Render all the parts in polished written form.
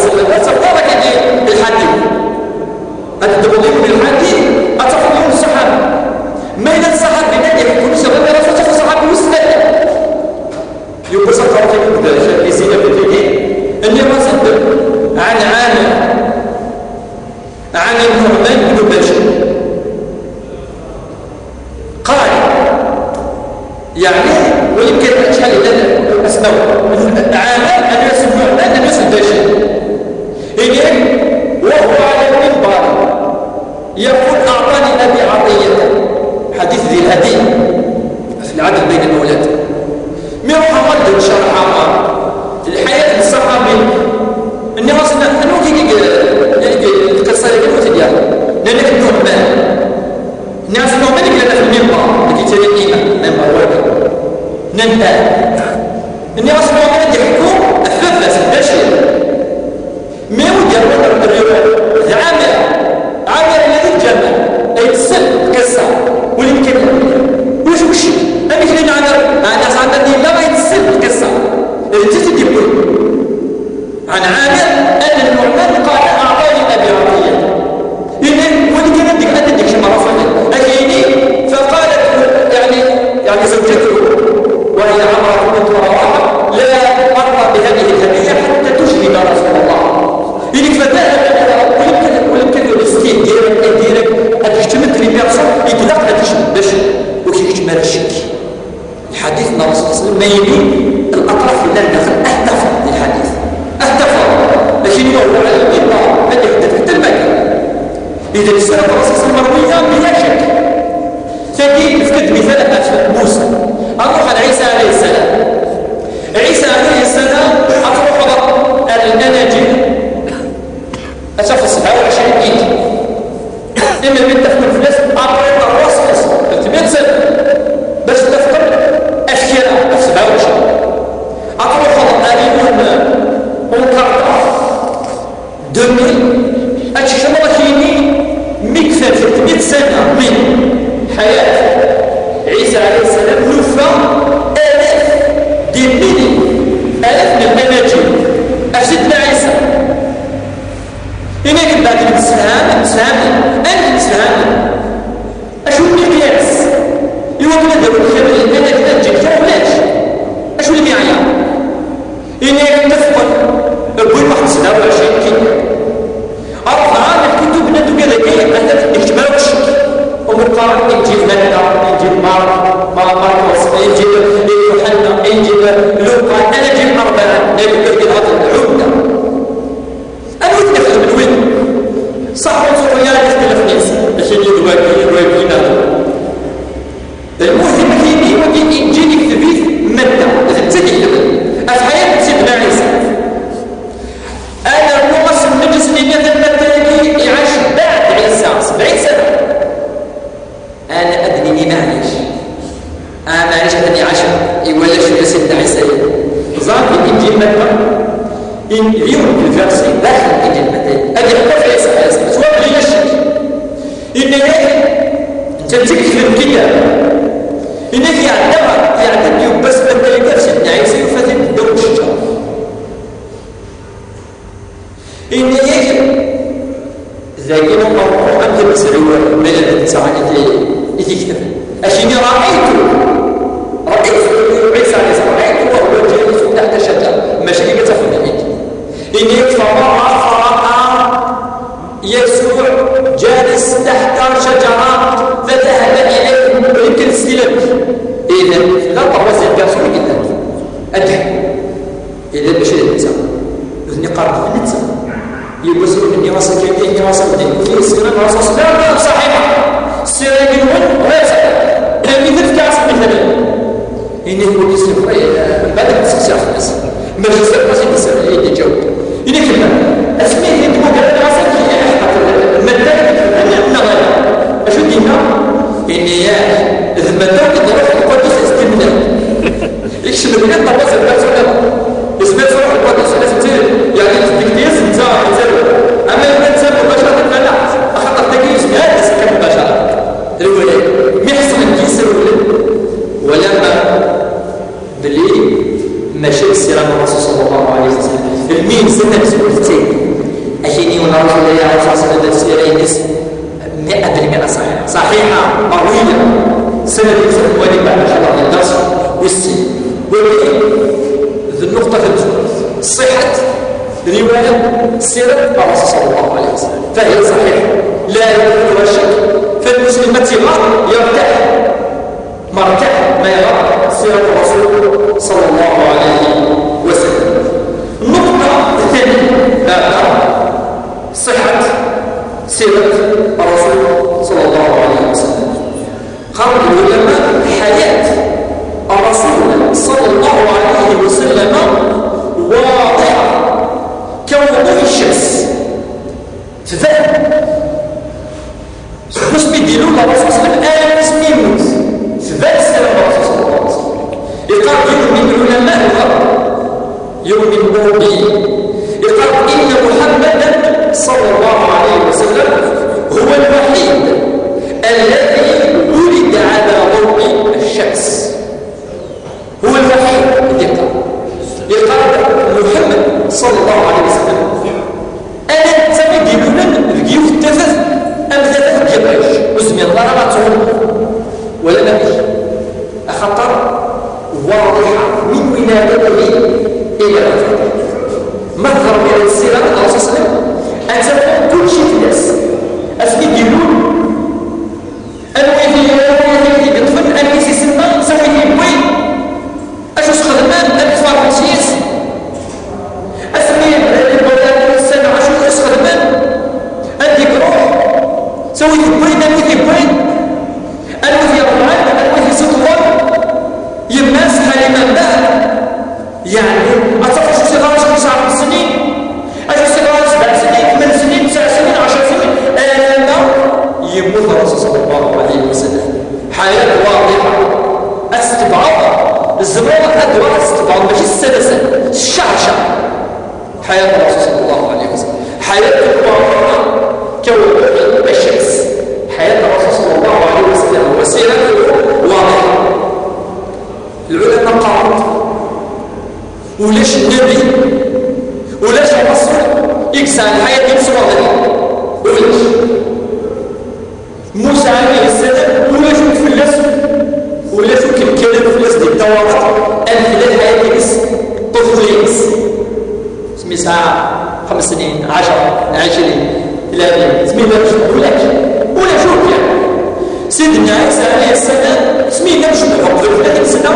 وسلم أتفضلك الحديث أتدبلون الحديث أتفضلون الصحابة ما إذا الصحابة نادي يكون سبب رفض الصحابة مسلم يقول صحابة كبدا يسينا بالتجين أني رصد عن النعمان بن بشير قال يعني ويمكن أشهد لنا أسماء عامل أن يسمع أن يسمع بشير إذن وهو على المنبر يقول أعطاني أبي عطية حديث ذي الهدي في العدل بين الأولاد من محمد شرح عمار الحياة الصحابي أني رأسنا أنه القصة يقولوا ديالها لأنك النعمان الناس النعمان يقول لنا في المنبر لكي تري الإيمان منبر واحد ننتهي أني رأسنا النعمان يحكم أثبت البشر ما ودي أقول الرواية عامل الذي الجمع أي السلب كسر واليمكن وش أمي خلينا أنا صعدني لا يتسلب كسر الجسد يقول عن عامل أن النعمان قال أعطاني أبي عطية إذن ولكن أدك شما رفضت أكيني فقالت يعني زوجته وهي عمرة بنت رواحة لا أرضى بهذه الهدية حتى تشهد رسول الله إذن فذهب ولكن المسكين ديالك أتجتمد لي بيرسل يطلق أتجتمد باش وكيجتمد الشك الحديث أن الرسول صلى الله عليه وسلم ما يبين الأطراف اللي داخل أهدف للحديث أهدف لكن هو على الإطلاق هذا يهدف حتى المكان إذا السنة الرسول صلى الله عليه وسلم مروية بلا شك ثاني نفكد مثال موسى أروح على عيسى عليه السلام عيسى عليه السلام أتروح الأناجيل أشوف 27 إيد إما من تفكر في ناس أبرد الرصص 300 سنة باش تفكر أشياء في 27 أتروح الأريون ونكرر 2000 أتشكل ركيني مكفى 300 سنة من حياة عيسى عليه السلام نفى آلاف دينيني آلاف من الأناجيل أجدنا عيسى هناك بعد الإسلام أنا الإسلام أشو المقياس يوم ندروا الخبر أنا تنجل كولاش أشو المعيار هناك تفقد أقول واحد 27 كيلو أرفع عن الكتب ندو كذا كي أنت اجتماع الشك ومقارنة إنجيل متى إنجيل ماركوس إنجيل يوحنا إنجيل لوقا أناجيل 4 نبي هذا العمدة أنا أتنفذ من وين صح وصويا يختلف ناس عشان يدواكي المهم كيني ودي إنجيل يكتبيه متى لازم تتكلم الحياة سيدنا عيسى أنا النقص النجس اللي نزل متى يعيش بعد عيسى 70 سنة أنا أدري معليش معليش أدري 10 يولى شو سيدنا عيسى ظاهر الإنجيل متى اليوم الفارسي داخل الإنجيل متى أدري حتى في عيسى بس هو بلي الشك إن أنت تكتب كده إنك يعتبر بس متى يقف سيدنا عيسى يفتح الدور الشجر إن ذاكين الله أنت بسعوة ملل تسعاني يكتب أشيني رأيت عيسى عليه السلام رأيت وهو جالس تحت الشجر ماشي كتفهم الإنجيل إن فرأى يسوع جالس تحت شجرات فذهب إليه ويمكن استلم إذا لا تروز الكاسور جدا أدري إذا بشر الإنسان إذن قارب في الإنسان يبصرون إني وصل كيف إني وصل في السنة وصل لا صحيحة السنة يقولون رأسك لم يذف كاس مثلا إنه يقول يسلم بعد تسكسر في الناس ما جزء بسيط السنة اللي جاوب إنه كلمة أسميه يدمو قال رأسك المدى أن نغير أشو دينا إني إذا مدى روح القدس استمنى إيش اللي بنيت طبس الناس ولا اسمه روح القدس لازم تصير يعني تكتيز نزار أما إذا تسمى مباشرة فلا أخطر تكيس هذا سكن مباشرة الولاد محصل الجسر ولما بالليل مشي السيرة الرسول صلى الله عليه وسلم المين غرض الله عليه الصلاة والسلام السيرة 100% صحيحة قوية سند يسمى ولي بعد إن شاء الله الدرس والسن ولكن ذي النقطة صحة رواية سيرة الرسول صلى الله عليه وسلم فهي صحيحة لا يدخلها شك فالمسلم يرتاح مرتاح ما يرى سيرة الرسول صلى الله عليه وسلم. النقطة الثانية بعد صحة سيرة الرسول صلى الله عليه وسلم قال العلماء حياة الرسول صلى الله عليه وسلم واضحة كوضوح الشمس تفهم باش بيديروا الرسول صلى الله عليه وسلم اسمي يموت ثبات سيرة الرسول صلى الله عليه وسلم يقال يؤمن العلماء يؤمن به يقال إن محمدا صلى الله عليه وسلم هو الوحيد الذي ولد على ضوء الشمس هو الوحيد يقال محمد صلى الله عليه وسلم أنا تبي يقولون الجيو في التفاز أم ثلاثة جباش وزمي الله ما تقول ولا نبي أخطر واضحة من ولادته إلى وفاته مظهر من السيرة الرسول صلى الله عليه وسلم أتفهم كل شيء في الناس أسمي يقولون أنا ويدي بطفل أنا يسي سنة نسوي بوين أشوش خدمان أنا فارماسيس أسمي البلدان السنة أشوش خدمان أديك روح سوي بوين أنا ويدي بوين أنا ويدي رمعان أنا ويدي سطوان يماس حالي من ده يعني أتفق شو سيغارش 9 سنين أشوش سيغارش 7 سنين 8 سنين 9 سنين 10 سنين يموت الرسول صلى الله عليه وسلم حياة واضحة استبعاض الزمان أدوار استبعاض ماشي السلسل الشعشع حياة الرسول صلى الله عليه وسلم حياة واضحة كوضوح الشمس حياة الرسول صلى الله عليه وسلم وسيرته واضحة العلماء قالوا ولاش النبي ولاش الرسول يكسر الحياة يمسوا واضحة ولاش موسى عليه السلام ولا شو تفلس ولا شو كان فلس ديال الدورات الفلات حياتي بس طفل يبس سمي ساعة 5 سنين 10 20 إلى 100 سمي ولا شو يعني سيدنا عيسى عليه السلام سمي لا شو بحب 30 سنة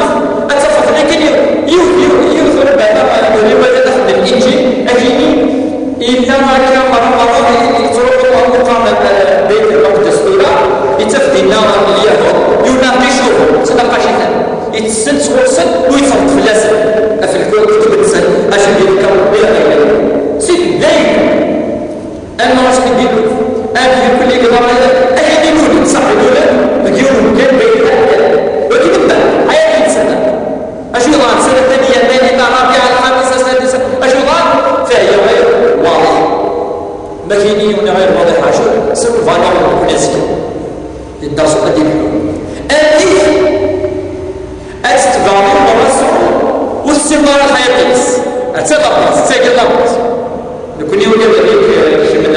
أتفق لكن يوثر بعد ما يولد دخل الإنجيل أجيني إلا ما كان مرة يترك الله مقام بيت المقدس يتفدي النار اليهود يناقشوه صدق شيطان يتسن صوصن ويصمت في اللسن في الكون كتب السن عشان يذكر بلا غير سيد دايما انا راس كديروا انا في كل قضايا اي يقولوا صح يقولوا يقولوا كان بين ولكن بعد حياه الانسان اشو ضاع سنه ثانيه ثانيه رابعه الخامسه السادسه اشو ضاع فهي غير واضحه ماكينين غير واضحه شو سوف فالور نسيت الدرس القديم أنتي أستغامل الرسول واستمرار الحياة أتسبب استغلال نكون يقول لك شيء من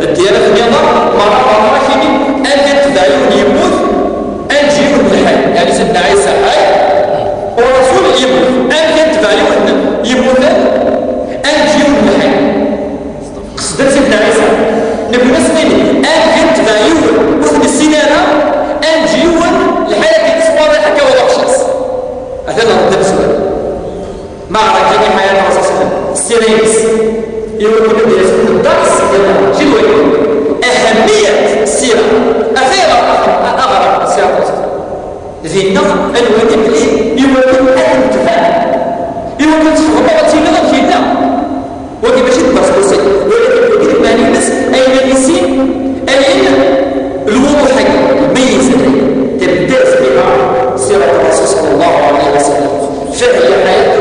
الديانة في النظام مرة كيني أن تدعيون يموت أن جيون الحي يعني سيدنا عيسى حي ورسول يموت أن تدعيون يموت أن جيون الحي قصد سيدنا عيسى نقول اسمين أن تدعيون وثم السنانة أن جيون الحياة تسوى حكا وضعشت هذا رد بسؤال معركة حياة الرسول صلى الله عليه وسلم السيريس يقول لك يسمون الدرس شنو يقول أهمية السيرة أخيرا أغرب سيرة الرسول ذي النظر الواجب ليه يقول الانتفاع يقول تخبرتي نظر كذا وكي باش الدرس بسيط ولكن يقول ما نلبس أين السين أين الوضوح الميز تبدأ بها سيرة الرسول صلى الله عليه وسلم فهي حياته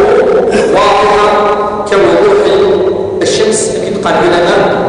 واضحة كوضوح الشمس كما قال العلماء